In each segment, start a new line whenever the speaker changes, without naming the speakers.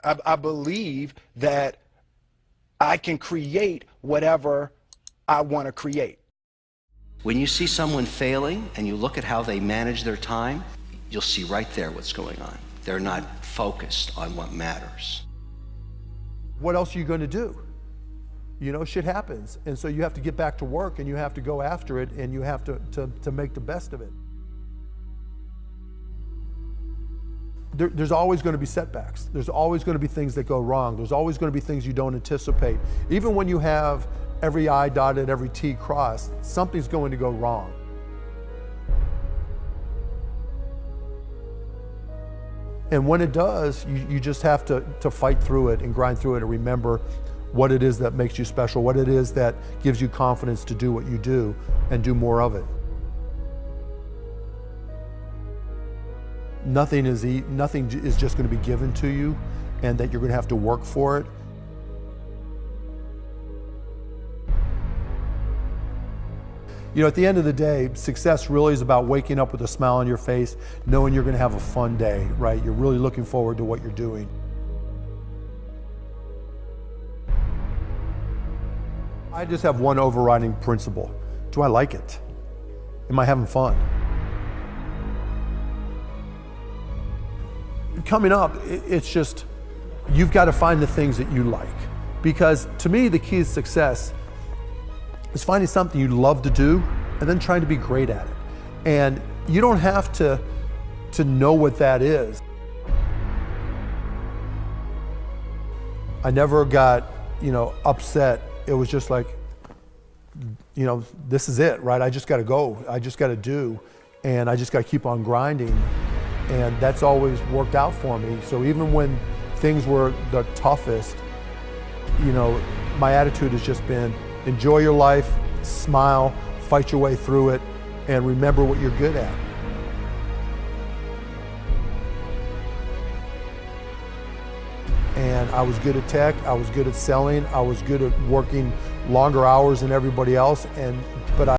I believe that I can create whatever I want to create.
When you see someone failing and you look at how they manage their time, you'll see right there what's going on. They're not focused on what matters.
What else are you going to do? You know, shit happens. And so you have to get back to work and you have to go after it and you have to make the best of it. There's always going to be setbacks. There's always going to be things that go wrong. There's always going to be things you don't anticipate. Even when you have every I dotted, every T crossed, something's going to go wrong. And when it does, you just have to fight through it and grind through it and remember what it is that makes you special, what it is that gives you confidence to do what you do and do more of it. Nothing is just going to be given to you and that you're going to have to work for it. You know, at the end of the day, success really is about waking up with a smile on your face, knowing you're going to have a fun day, right? You're really looking forward to what you're doing. I just have one overriding principle. Do I like it? Am I having fun? Coming up, it's just, you've got to find the things that you like. Because to me, the key to success is finding something you love to do and then trying to be great at it. And you don't have to know what that is. I never got, upset. It was just like, this is it, right? I just got to go. I just got to do. And I just got to keep on grinding. And that's always worked out for me. So even when things were the toughest, my attitude has just been enjoy your life, smile, fight your way through it, and remember what you're good at. And I was good at tech, I was good at selling, I was good at working longer hours than everybody else, but I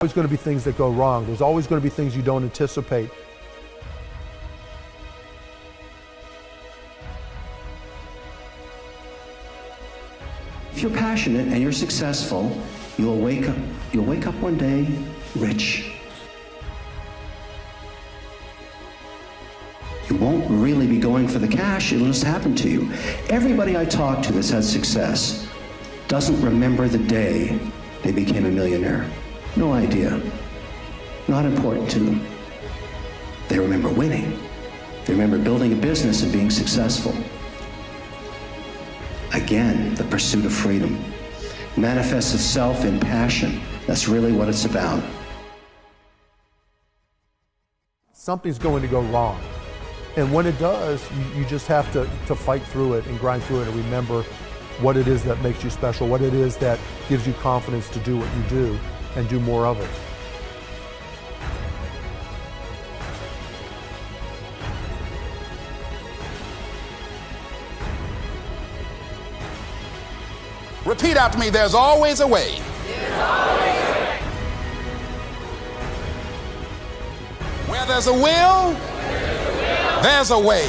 always going to be things that go wrong. There's always going to be things you don't anticipate.
If you're passionate and you're successful, you'll wake up one day rich. You won't really be going for the cash, it'll just happen to you. Everybody I talk to that's had success doesn't remember the day they became a millionaire. No idea. Not important to them. They remember winning. They remember building a business and being successful. Again, the pursuit of freedom manifests itself in passion. That's really what it's about.
Something's going to go wrong. And when it does, you just have to fight through it and grind through it and remember what it is that makes you special, what it is that gives you confidence to do what you do and do more of it.
Repeat after me, there's always a way. Where there's a will, there's a way.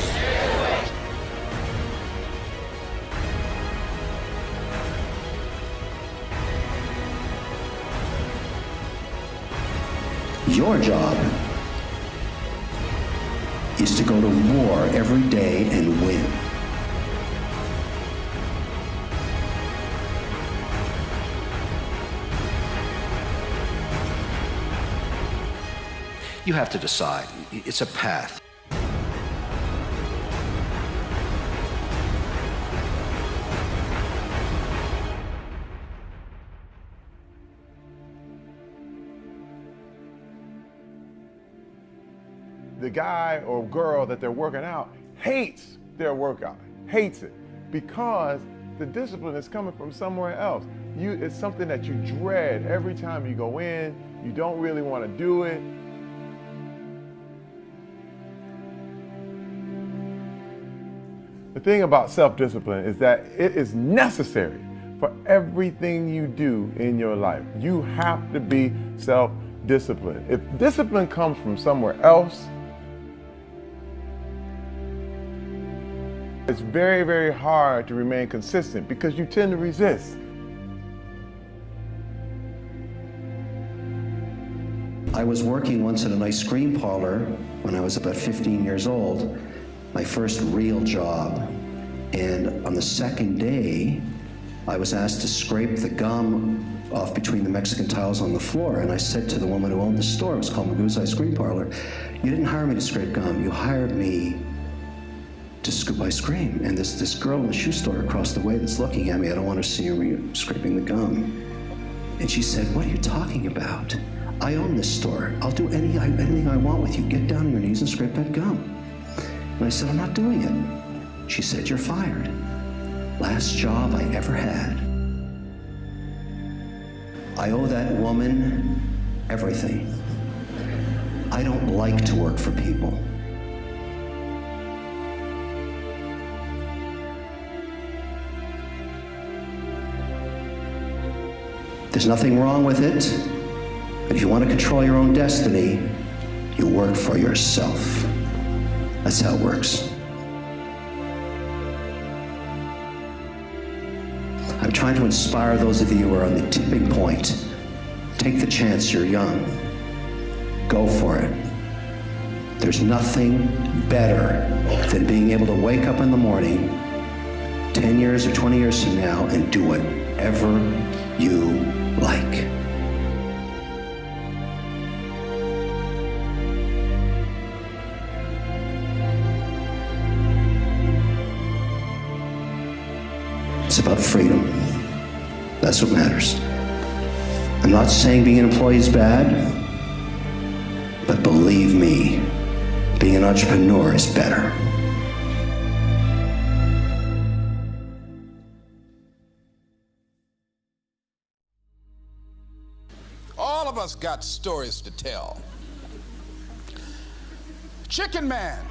Your job is to go to war every day and win. You have to decide. It's a path.
The guy or girl that they're working out hates their workout, hates it, because the discipline is coming from somewhere else. It's something that you dread every time you go in. You don't really want to do it. The thing about self-discipline is that it is necessary for everything you do in your life. You have to be self-disciplined. If discipline comes from somewhere else, it's very, very hard to remain consistent because you tend to resist.
I was working once in an ice cream parlor when I was about 15 years old, my first real job. And on the second day, I was asked to scrape the gum off between the Mexican tiles on the floor. And I said to the woman who owned the store, it was called Magoo's Ice Cream Parlor, "You didn't hire me to scrape gum, you hired me to scoop ice cream." And this girl in the shoe store across the way that's looking at me, I don't want to see her scraping the gum. And she said, "What are you talking about? I own this store. I'll do anything I want with you. Get down on your knees and scrape that gum." And I said, "I'm not doing it." She said, "You're fired." Last job I ever had. I owe that woman everything. I don't like to work for people. There's nothing wrong with it, but if you want to control your own destiny, you work for yourself. That's how it works. I'm trying to inspire those of you who are on the tipping point. Take the chance, you're young. Go for it. There's nothing better than being able to wake up in the morning 10 years or 20 years from now and do whatever you like. It's about freedom. That's what matters. I'm not saying being an employee is bad, but believe me, being an entrepreneur is better.
All of us got stories to tell. Chicken Man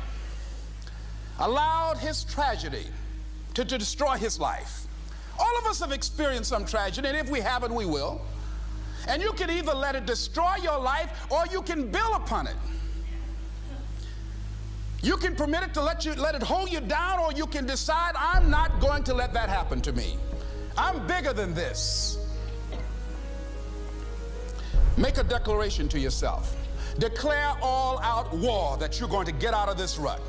allowed his tragedy to destroy his life. All of us have experienced some tragedy, and if we haven't, we will. And you can either let it destroy your life or you can build upon it. You can permit it to let it hold you down, or you can decide, I'm not going to let that happen to me. I'm bigger than this. Make a declaration to yourself. Declare all out war that you're going to get out of this rut.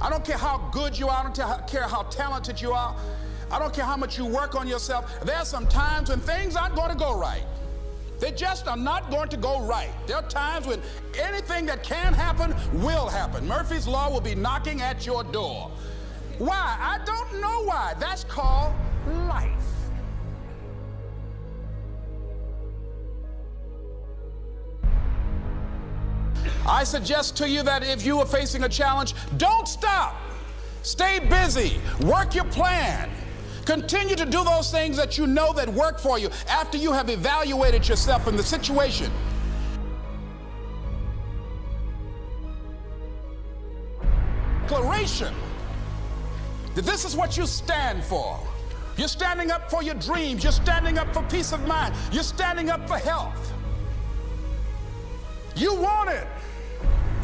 I don't care how good you are, I don't care how talented you are, I don't care how much you work on yourself. There are some times when things aren't going to go right. They just are not going to go right. There are times when anything that can happen will happen. Murphy's Law will be knocking at your door. Why? I don't know why. That's called life. I suggest to you that if you are facing a challenge, don't stop. Stay busy. Work your plan. Continue to do those things that you know that work for you after you have evaluated yourself in the situation. Declaration that this is what you stand for. You're standing up for your dreams. You're standing up for peace of mind. You're standing up for health. You want it,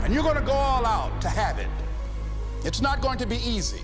and you're going to go all out to have it. It's not going to be easy.